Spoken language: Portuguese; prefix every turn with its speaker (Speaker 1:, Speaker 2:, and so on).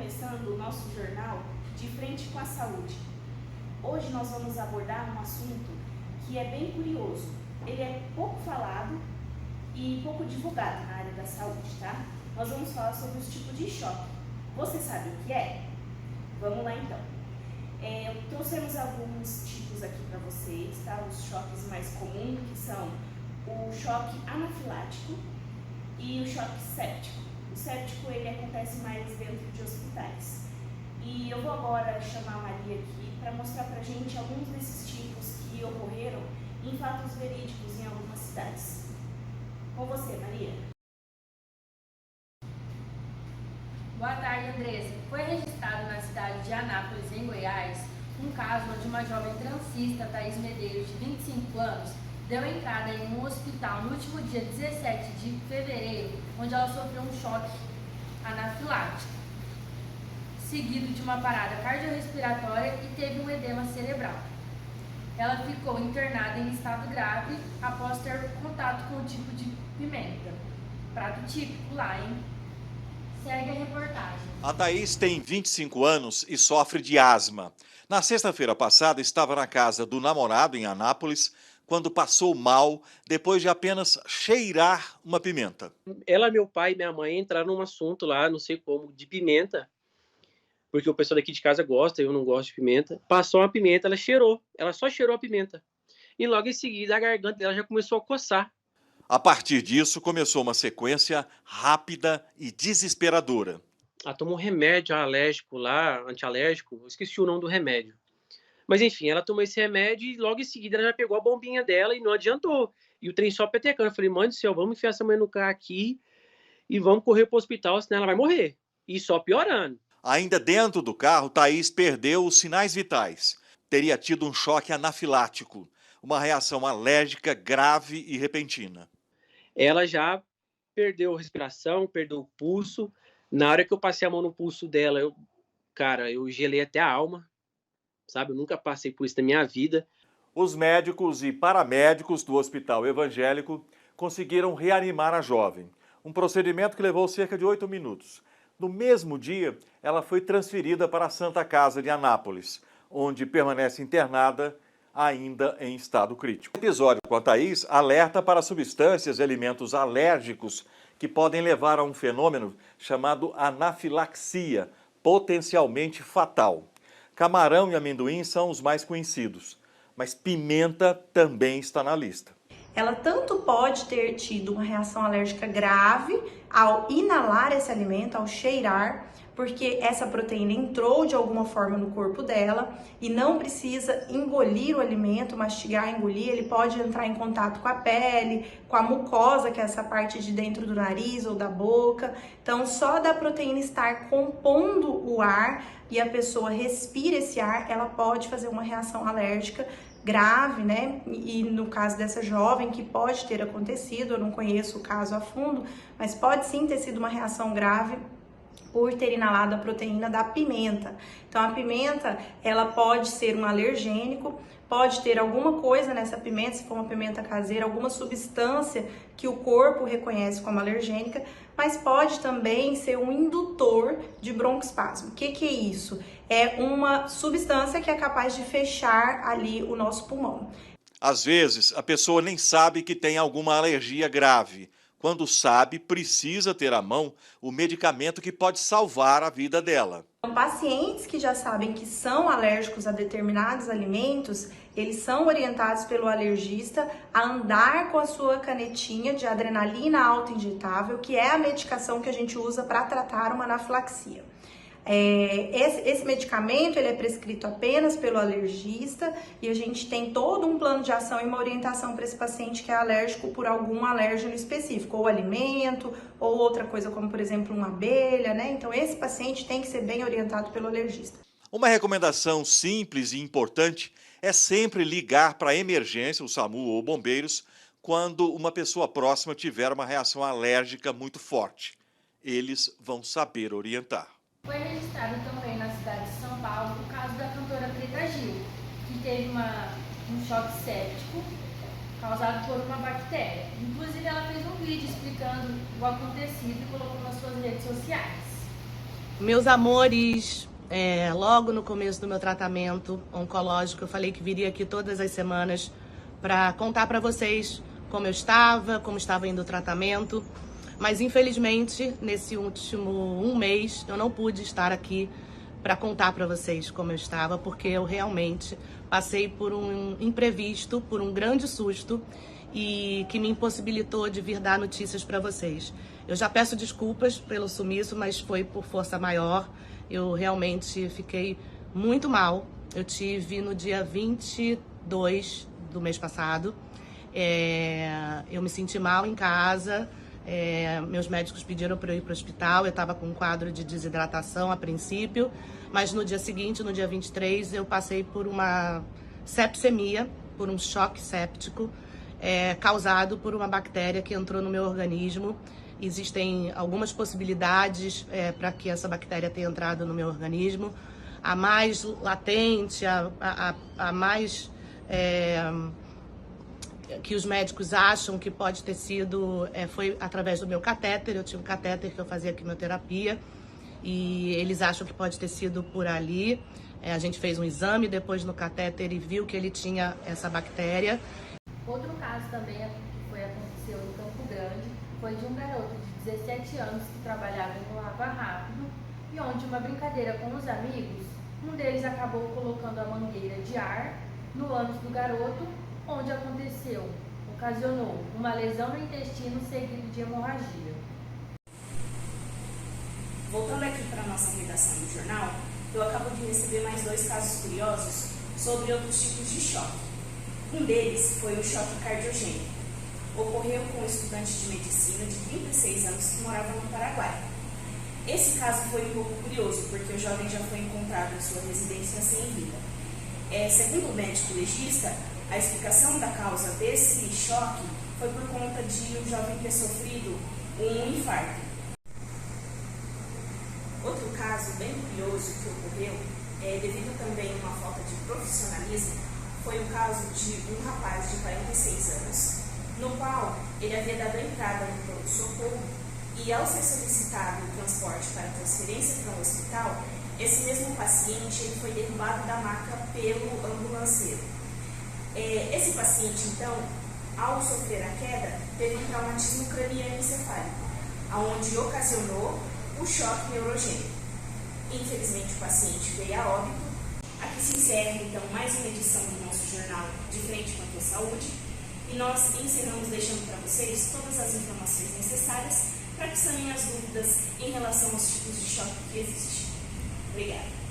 Speaker 1: começando o nosso jornal De Frente com a Saúde. Hoje nós vamos abordar um assunto que é bem curioso. Ele é pouco falado e pouco divulgado na área da saúde, tá? Nós vamos falar sobre os tipos de choque. Você sabe o que é? Vamos lá então. Trouxemos alguns tipos aqui para vocês, tá? Os choques mais comuns, que são o choque anafilático e o choque séptico. O séptico, ele acontece mais dentro de hospitais. E eu vou agora chamar a Maria aqui para mostrar pra gente alguns desses tipos que ocorreram em fatos verídicos em algumas cidades. Com você, Maria.
Speaker 2: Boa tarde, Andressa. Foi registrado na cidade de Anápolis, em Goiás, um caso onde uma jovem transista, Thaís Medeiros, de 25 anos, deu entrada em um hospital no último dia 17 de fevereiro, onde ela sofreu um choque anafilático, seguido de uma parada cardiorrespiratória e teve um edema cerebral. Ela ficou internada em estado grave após ter contato com o tipo de pimenta. Prato típico lá, hein? Segue a reportagem.
Speaker 3: A Thaís tem 25 anos e sofre de asma. Na sexta-feira passada, estava na casa do namorado em Anápolis, quando passou mal depois de apenas cheirar uma pimenta.
Speaker 4: Ela, meu pai e minha mãe entraram num assunto lá, não sei como, de pimenta, porque o pessoal daqui de casa gosta, eu não gosto de pimenta. Passou uma pimenta, ela cheirou, ela só cheirou a pimenta. E logo em seguida a garganta dela já começou a coçar.
Speaker 3: A partir disso, começou uma sequência rápida e desesperadora.
Speaker 4: Ela tomou um remédio alérgico lá, antialérgico, esqueci o nome do remédio. Mas enfim, ela tomou esse remédio e logo em seguida ela já pegou a bombinha dela e não adiantou. E o trem só petecando. Eu falei, mãe do céu, vamos enfiar essa mãe no carro aqui e vamos correr para o hospital, senão ela vai morrer. E só piorando.
Speaker 3: Ainda dentro do carro, Thaís perdeu os sinais vitais. Teria tido um choque anafilático, uma reação alérgica grave e repentina.
Speaker 4: Ela já perdeu a respiração, perdeu o pulso. Na hora que eu passei a mão no pulso dela, eu gelei até a alma. Sabe, eu nunca passei por isso na minha vida.
Speaker 3: Os médicos e paramédicos do Hospital Evangélico conseguiram reanimar a jovem. Um procedimento que levou cerca de 8 minutos. No mesmo dia, ela foi transferida para a Santa Casa de Anápolis, onde permanece internada ainda em estado crítico. O episódio com a Thaís alerta para substâncias e alimentos alérgicos que podem levar a um fenômeno chamado anafilaxia, potencialmente fatal. Camarão e amendoim são os mais conhecidos, mas pimenta também está na lista.
Speaker 5: Ela tanto pode ter tido uma reação alérgica grave ao inalar esse alimento, ao cheirar, porque essa proteína entrou de alguma forma no corpo dela e não precisa engolir o alimento, mastigar, engolir, ele pode entrar em contato com a pele, com a mucosa, que é essa parte de dentro do nariz ou da boca. Então, só da proteína estar compondo o ar e a pessoa respira esse ar, ela pode fazer uma reação alérgica grave, né? E no caso dessa jovem, que pode ter acontecido, eu não conheço o caso a fundo, mas pode sim ter sido uma reação grave por ter inalado a proteína da pimenta. Então a pimenta, ela pode ser um alergênico, pode ter alguma coisa nessa pimenta, se for uma pimenta caseira, alguma substância que o corpo reconhece como alergênica, mas pode também ser um indutor de broncoespasmo. O que é isso? É uma substância que é capaz de fechar ali o nosso pulmão.
Speaker 3: Às vezes, a pessoa nem sabe que tem alguma alergia grave. Quando sabe, precisa ter à mão o medicamento que pode salvar a vida dela.
Speaker 5: Pacientes que já sabem que são alérgicos a determinados alimentos, eles são orientados pelo alergista a andar com a sua canetinha de adrenalina autoinjetável, que é a medicação que a gente usa para tratar uma anafilaxia. Esse medicamento ele é prescrito apenas pelo alergista e a gente tem todo um plano de ação e uma orientação para esse paciente que é alérgico por algum alérgeno específico, ou alimento, ou outra coisa como, por exemplo, uma abelha, né? Então esse paciente tem que ser bem orientado pelo alergista.
Speaker 3: Uma recomendação simples e importante é sempre ligar para a emergência, o SAMU ou bombeiros, quando uma pessoa próxima tiver uma reação alérgica muito forte. Eles vão saber orientar.
Speaker 2: Foi registrado também na cidade de São Paulo o caso da cantora Preta Gil, que teve um choque séptico causado por uma bactéria. Inclusive, ela fez um vídeo explicando o acontecido e colocou nas suas redes sociais.
Speaker 6: Meus amores, logo no começo do meu tratamento oncológico, eu falei que viria aqui todas as semanas para contar para vocês como estava indo o tratamento. Mas infelizmente, nesse último mês, eu não pude estar aqui para contar para vocês como eu estava, porque eu realmente passei por um imprevisto, por um grande susto e que me impossibilitou de vir dar notícias para vocês. Eu já peço desculpas pelo sumiço, mas foi por força maior. Eu realmente fiquei muito mal. Eu tive no dia 22 do mês passado. Eu me senti mal em casa. Meus médicos pediram para eu ir para o hospital. Eu estava com um quadro de desidratação a princípio, mas no dia seguinte, no dia 23, eu passei por uma sepsemia, por um choque séptico, causado por uma bactéria que entrou no meu organismo. Existem algumas possibilidades para que essa bactéria tenha entrado no meu organismo. A mais latente, a mais que os médicos acham que pode ter sido, foi através do meu catéter. Eu tinha um catéter que eu fazia quimioterapia e eles acham que pode ter sido por ali. A gente fez um exame depois no catéter e viu que ele tinha essa bactéria.
Speaker 2: Outro caso também que aconteceu em Campo Grande foi de um garoto de 17 anos que trabalhava no Lava Rápido e onde uma brincadeira com os amigos, um deles acabou colocando a mangueira de ar no ânus do garoto, onde ocasionou uma lesão no intestino seguido de hemorragia.
Speaker 1: Voltando aqui para a nossa redação do jornal, eu acabo de receber mais 2 casos curiosos sobre outros tipos de choque. Um deles foi o choque cardiogênico. Ocorreu com um estudante de medicina de 36 anos que morava no Paraguai. Esse caso foi um pouco curioso, porque o jovem já foi encontrado em sua residência sem vida. Segundo o médico legista, a explicação da causa desse choque foi por conta de o jovem ter sofrido um infarto. Outro caso bem curioso que ocorreu, devido também a uma falta de profissionalismo, foi o caso de um rapaz de 46 anos, no qual ele havia dado entrada no pronto-socorro e, ao ser solicitado o transporte para transferência para um hospital, esse mesmo paciente ele foi derrubado da maca pelo ambulanceiro. Esse paciente, então, ao sofrer a queda, teve um traumatismo craniano encefálico, onde ocasionou o choque neurogênico. Infelizmente, o paciente veio a óbito. Aqui se encerra, então, mais uma edição do nosso jornal De Frente com a Tua Saúde. E nós encerramos deixando para vocês todas as informações necessárias para que sanem as dúvidas em relação aos tipos de choque que existem. Obrigada.